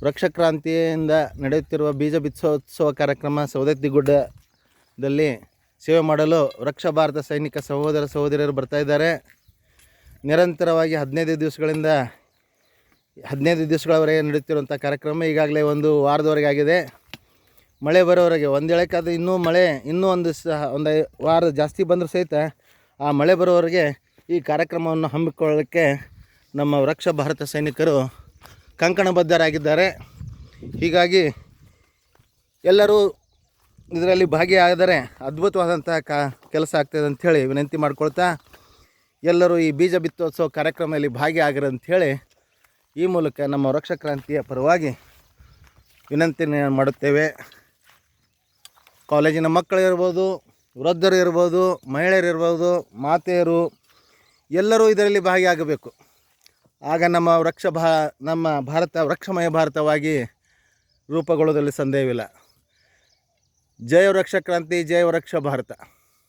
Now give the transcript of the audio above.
ವೃಕ್ಷಕ್ರಾಂತಿಯಿಂದ ನಡೆಯುತ್ತಿರುವ ಬೀಜ ಬಿತ್ತೋತ್ಸವ ಕಾರ್ಯಕ್ರಮ ಸವದತ್ತಿಗುಡ್ಡದಲ್ಲಿ ಸೇವೆ ಮಾಡಲು ವೃಕ್ಷ ಭಾರತ ಸೈನಿಕ ಸಹೋದರ ಸಹೋದರಿಯರು ಬರ್ತಾಯಿದ್ದಾರೆ. ನಿರಂತರವಾಗಿ 15 ದಿವಸಗಳವರೆಗೆ ನಡೆಯುತ್ತಿರುವಂಥ ಕಾರ್ಯಕ್ರಮ ಈಗಾಗಲೇ ಒಂದು ವಾರದವರೆಗೆ ಆಗಿದೆ. ಮಳೆ ಬರೋವರೆಗೆ ಒಂದು ಹೇಳೋಕ್ಕಾದ್ರೆ ಇನ್ನೂ ಒಂದು ವಾರ ಜಾಸ್ತಿ ಬಂದರೂ ಸಹಿತ ಆ ಮಳೆ ಬರೋವರೆಗೆ ಈ ಕಾರ್ಯಕ್ರಮವನ್ನು ಹಮ್ಮಿಕೊಳ್ಳೋಕ್ಕೆ ನಮ್ಮ ವೃಕ್ಷ ಭಾರತ ಸೈನಿಕರು ಕಂಕಣಬದ್ಧರಾಗಿದ್ದಾರೆ. ಹೀಗಾಗಿ ಎಲ್ಲರೂ ಇದರಲ್ಲಿ ಭಾಗಿಯಾದರೆ ಅದ್ಭುತವಾದಂಥ ಕೆಲಸ ಆಗ್ತದೆ ಅಂಥೇಳಿ ವಿನಂತಿ ಮಾಡ್ಕೊಳ್ತಾ, ಎಲ್ಲರೂ ಈ ಬೀಜ ಬಿತ್ತೋತ್ಸವ ಕಾರ್ಯಕ್ರಮದಲ್ಲಿ ಭಾಗಿಯಾಗಿರಿ ಅಂಥೇಳಿ ಈ ಮೂಲಕ ನಮ್ಮ ವೃಕ್ಷ ಕ್ರಾಂತಿಯ ಪರವಾಗಿ ವಿನಂತಿ ಮಾಡುತ್ತೇವೆ. ಕಾಲೇಜಿನ ಮಕ್ಕಳು ಇರ್ಬೋದು, ವೃದ್ಧರು ಇರ್ಬೋದು, ಮಹಿಳೆಯರಿರ್ಬೋದು, ಮಾತೆಯರು ಎಲ್ಲರೂ ಇದರಲ್ಲಿ ಭಾಗಿಯಾಗಬೇಕು. ಆಗ ನಮ್ಮ ಭಾರತ ವೃಕ್ಷಮಯ ಭಾರತವಾಗಿ ರೂಪುಗೊಳ್ಳುವುದರಲ್ಲಿ ಸಂದೇಹವಿಲ್ಲ. ಜಯ ವೃಕ್ಷ ಕ್ರಾಂತಿ, ಜಯ ವೃಕ್ಷ ಭಾರತ.